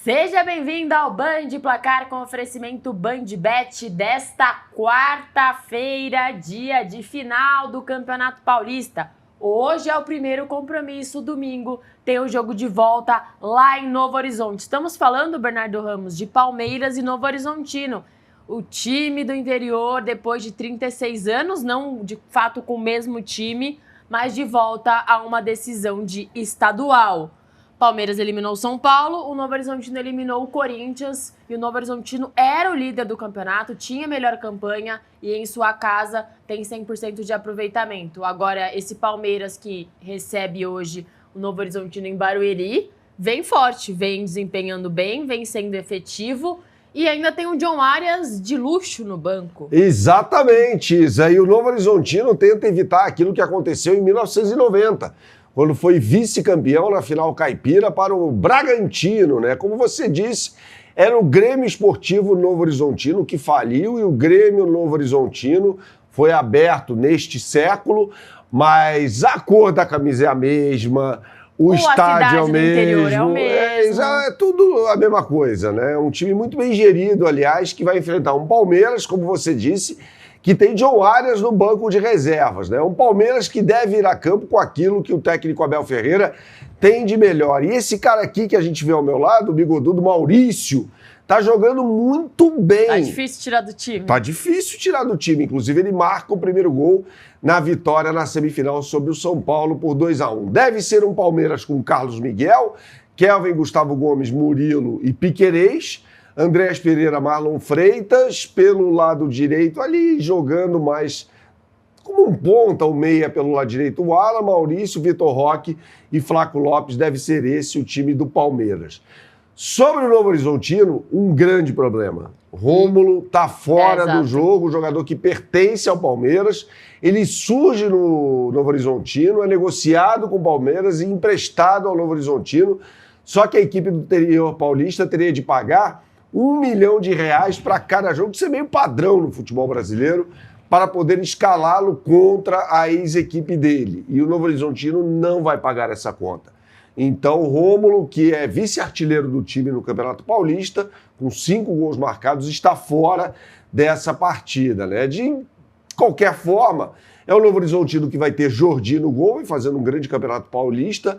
Seja bem-vindo ao Band Placar com oferecimento BandBet desta quarta-feira, dia de final do Campeonato Paulista. Hoje é o primeiro compromisso, domingo tem o jogo de volta lá em Novo Horizonte. Estamos falando, Bernardo Ramos, de Palmeiras e Novo Horizontino. O time do interior, depois de 36 anos, não de fato com o mesmo time, mas de volta a uma decisão de estadual. Palmeiras eliminou o São Paulo, o Novo Horizontino eliminou o Corinthians e o Novo Horizontino era o líder do campeonato, tinha melhor campanha e em sua casa tem 100% de aproveitamento. Agora, esse Palmeiras que recebe hoje o Novo Horizontino em Barueri, vem forte, vem desempenhando bem, vem sendo efetivo e ainda tem o John Arias de luxo no banco. Exatamente, Isa. E o Novo Horizontino tenta evitar aquilo que aconteceu em 1990. Quando foi vice-campeão na final caipira para o Bragantino, né? Como você disse, era o Grêmio Esportivo Novo Horizontino que faliu e o Grêmio Novo Horizontino foi aberto neste século, mas a cor da camisa é a mesma, o estádio é o mesmo, é o mesmo. É tudo a mesma coisa, né? Um time muito bem gerido, aliás, que vai enfrentar um Palmeiras, como você disse, que tem John Arias no banco de reservas, né? Um Palmeiras que deve ir a campo com aquilo que o técnico Abel Ferreira tem de melhor. E esse cara aqui que a gente vê ao meu lado, o bigodudo Maurício, tá jogando muito bem. Tá difícil tirar do time. Tá difícil tirar do time. Inclusive, ele marca o primeiro gol na vitória na semifinal sobre o São Paulo por 2-1. Deve ser um Palmeiras com Carlos Miguel, Kelvin, Gustavo Gomes, Murilo e Piquerez, Andréas Pereira, Marlon Freitas, pelo lado direito, ali jogando mais como um ponta ou meia pelo lado direito, o Alan, Maurício, Vitor Roque e Flaco Lopes, deve ser esse o time do Palmeiras. Sobre o Novo Horizontino, um grande problema. Rômulo está fora do jogo, o jogador que pertence ao Palmeiras, ele surge no Novo Horizontino, é negociado com o Palmeiras e emprestado ao Novo Horizontino, só que a equipe do interior paulista teria de pagar R$1 milhão para cada jogo, isso é meio padrão no futebol brasileiro, para poder escalá-lo contra a ex-equipe dele. E o Novo Horizontino não vai pagar essa conta. Então, o Rômulo, que é vice-artilheiro do time no Campeonato Paulista, com 5 gols marcados, está fora dessa partida, né? De qualquer forma, é o Novo Horizontino que vai ter Jordi no gol e fazendo um grande Campeonato Paulista.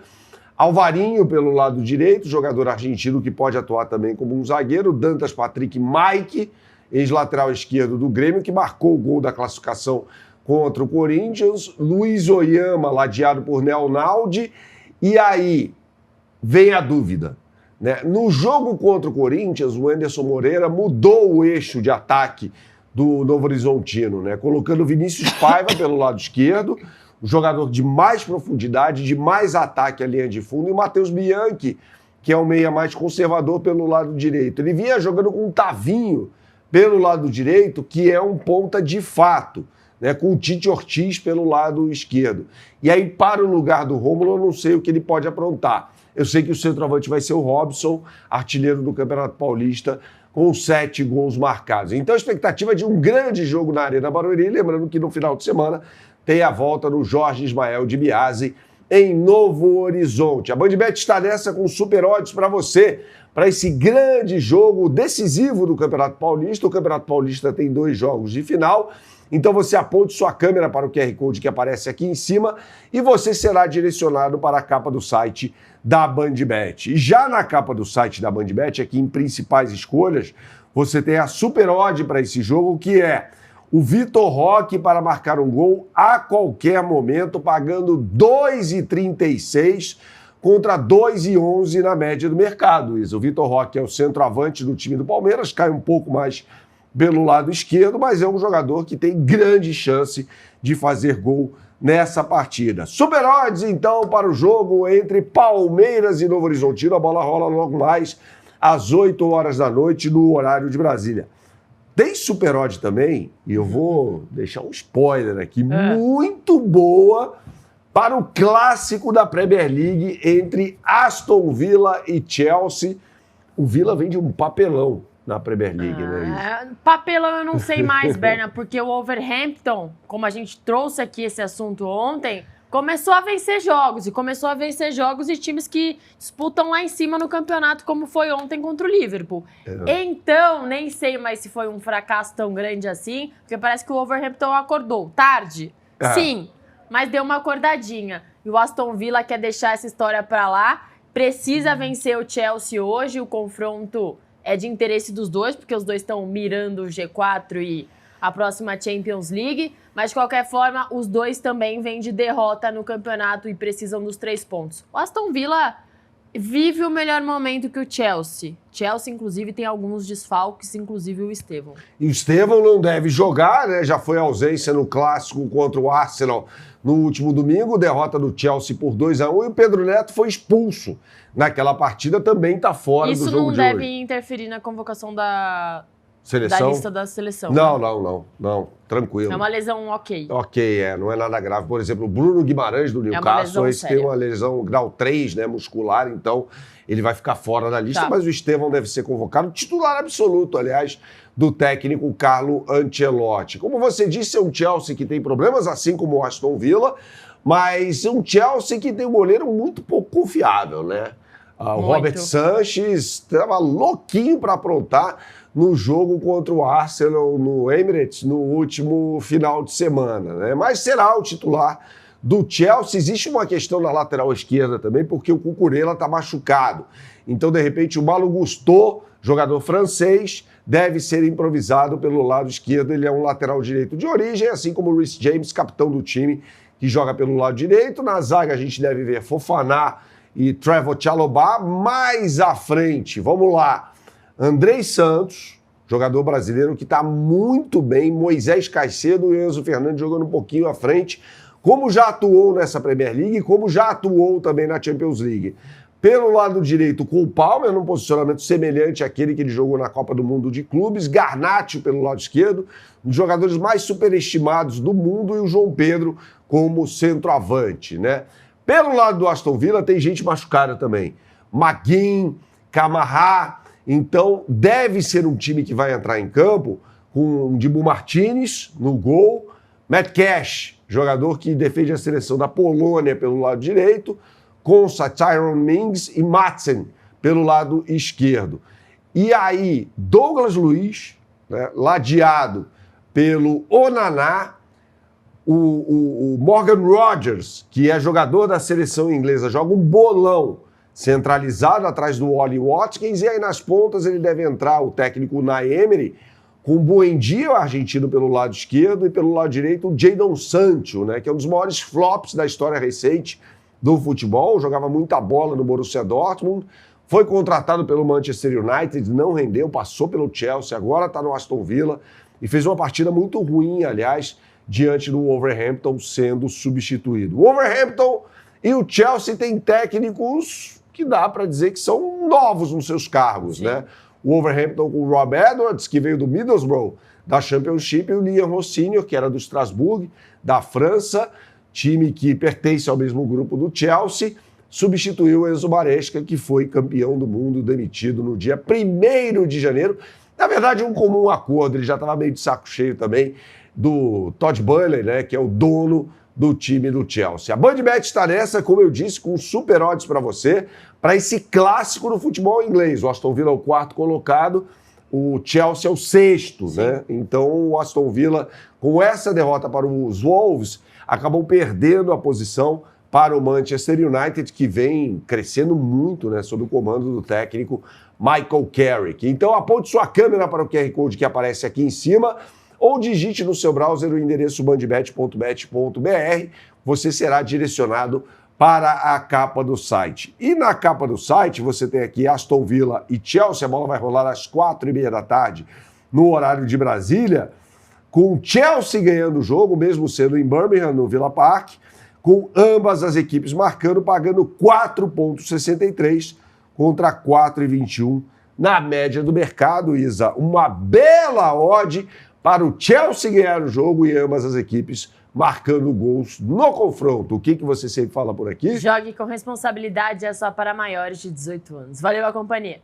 Alvarinho pelo lado direito, jogador argentino que pode atuar também como um zagueiro. Dantas Patrick Mike, ex-lateral esquerdo do Grêmio, que marcou o gol da classificação contra o Corinthians. Luiz Oyama, ladeado por Neonaldi. E aí vem a dúvida, né? No jogo contra o Corinthians, o Anderson Moreira mudou o eixo de ataque do Novo Horizontino, né? Colocando Vinícius Paiva pelo lado esquerdo, o jogador de mais profundidade, de mais ataque à linha de fundo, e o Matheus Bianchi, que é o meia mais conservador pelo lado direito. Ele vinha jogando com o Tavinho pelo lado direito, que é um ponta de fato, né, com o Tite Ortiz pelo lado esquerdo. E aí, para o lugar do Rômulo, eu não sei o que ele pode aprontar. Eu sei que o centroavante vai ser o Robson, artilheiro do Campeonato Paulista, com 7 gols marcados. Então, a expectativa é de um grande jogo na Arena Barueri, lembrando que no final de semana tem a volta do Jorge Ismael de Biasi em Novo Horizonte. A BandBet está nessa com super odds para você, para esse grande jogo decisivo do Campeonato Paulista. O Campeonato Paulista tem 2 jogos de final, então você aponte sua câmera para o QR Code que aparece aqui em cima e você será direcionado para a capa do site da BandBet. E já na capa do site da BandBet, aqui em principais escolhas, você tem a super odd para esse jogo, que é o Vitor Roque para marcar um gol a qualquer momento, pagando 2,36 contra 2,11 na média do mercado. Isso. O Vitor Roque é o centroavante do time do Palmeiras, cai um pouco mais pelo lado esquerdo, mas é um jogador que tem grande chance de fazer gol nessa partida. Super odds, então, para o jogo entre Palmeiras e Novo Horizontino. A bola rola logo mais às 8 horas da noite no horário de Brasília. Tem super odd também, e eu vou deixar um spoiler aqui, muito boa para o clássico da Premier League entre Aston Villa e Chelsea. O Villa vem de um papelão na Premier League, né? Papelão eu não sei mais, Berna, porque o Wolverhampton, como a gente trouxe aqui esse assunto ontem, começou a vencer jogos. E começou a vencer jogos de times que disputam lá em cima no campeonato, como foi ontem contra o Liverpool. Então, nem sei mais se foi um fracasso tão grande assim, porque parece que o Wolverhampton acordou tarde. Sim, mas deu uma acordadinha. E o Aston Villa quer deixar essa história pra lá. Precisa vencer o Chelsea hoje. O confronto é de interesse dos dois, porque os dois estão mirando o G4 e a próxima Champions League. Mas, de qualquer forma, os dois também vêm de derrota no campeonato e precisam dos 3 pontos. O Aston Villa vive o melhor momento que o Chelsea. Chelsea, inclusive, tem alguns desfalques, inclusive o Estevão. E o Estevão não deve jogar, né? Já foi ausência no clássico contra o Arsenal no último domingo, derrota do Chelsea por 2-1, e o Pedro Neto foi expulso naquela partida, também está fora do jogo de hoje. Isso não deve interferir na convocação da lista da seleção? Não, tranquilo. É uma lesão ok. Ok, não é nada grave. Por exemplo, o Bruno Guimarães do Newcastle, esse tem uma lesão grau 3, né, muscular, então ele vai ficar fora da lista, mas o Estevão deve ser convocado, titular absoluto, aliás, do técnico Carlo Ancelotti. Como você disse, é um Chelsea que tem problemas, assim como o Aston Villa, mas é um Chelsea que tem um goleiro muito pouco confiável, né? O Robert Sanchez estava louquinho para aprontar no jogo contra o Arsenal no Emirates no último final de semana, né? Mas será o titular do Chelsea. Existe uma questão na lateral esquerda também, porque o Cucurella está machucado. Então, de repente, o Malo Gusto, jogador francês, deve ser improvisado pelo lado esquerdo. Ele é um lateral direito de origem, assim como o Reece James, capitão do time, que joga pelo lado direito. Na zaga, a gente deve ver Fofana e Trevor Chalobah. Mais à frente, vamos lá, Andrei Santos, jogador brasileiro que está muito bem, Moisés Caicedo e Enzo Fernandes jogando um pouquinho à frente, como já atuou nessa Premier League, como já atuou também na Champions League. Pelo lado direito, Cole Palmer, num posicionamento semelhante àquele que ele jogou na Copa do Mundo de Clubes, Garnacho pelo lado esquerdo, um dos jogadores mais superestimados do mundo, e o João Pedro como centroavante, né? Pelo lado do Aston Villa tem gente machucada também. McGinn, Camará. Então deve ser um time que vai entrar em campo com Dibu Martinez no gol, Matt Cash, jogador que defende a seleção da Polônia pelo lado direito, Konsa, Tyrone Mings e Madsen pelo lado esquerdo. E aí, Douglas Luiz, né, ladeado pelo Onana, o Morgan Rogers, que é jogador da seleção inglesa, joga um bolão centralizado atrás do Ollie Watkins, e aí nas pontas ele deve entrar o técnico Unai Emery, com o Buendia, o argentino, pelo lado esquerdo, e pelo lado direito o Jadon Sancho, né, que é um dos maiores flops da história recente do futebol, jogava muita bola no Borussia Dortmund, foi contratado pelo Manchester United, não rendeu, passou pelo Chelsea, agora está no Aston Villa, e fez uma partida muito ruim, aliás, diante do Wolverhampton sendo substituído. O Wolverhampton e o Chelsea têm técnicos que dá para dizer que são novos nos seus cargos, né? O Wolverhampton com o Rob Edwards, que veio do Middlesbrough, da Championship, e o Liam Rossini, que era do Strasbourg, da França, time que pertence ao mesmo grupo do Chelsea, substituiu o Enzo Maresca, que foi campeão do mundo, demitido no dia 1º de janeiro. Na verdade, um comum acordo, ele já estava meio de saco cheio também do Todd Boehly, né, que é o dono do time do Chelsea. A BandBet está nessa, como eu disse, com super odds para você, para esse clássico no futebol inglês. O Aston Villa é o 4º colocado, o Chelsea é o 6º, né? Então o Aston Villa, com essa derrota para os Wolves, acabou perdendo a posição para o Manchester United, que vem crescendo muito, né, sob o comando do técnico Michael Carrick. Então aponte sua câmera para o QR Code que aparece aqui em cima, ou digite no seu browser o endereço bandbet.bet.br, você será direcionado para a capa do site. E na capa do site você tem aqui Aston Villa e Chelsea, a bola vai rolar às 4h30 da tarde, no horário de Brasília, com o Chelsea ganhando o jogo, mesmo sendo em Birmingham, no Villa Park, com ambas as equipes marcando, pagando 4,63 contra 4,21 na média do mercado, Isa. Uma bela odd para o Chelsea ganhar o jogo e ambas as equipes marcando gols no confronto. O que você sempre fala por aqui? Jogue com responsabilidade, é só para maiores de 18 anos. Valeu a companhia.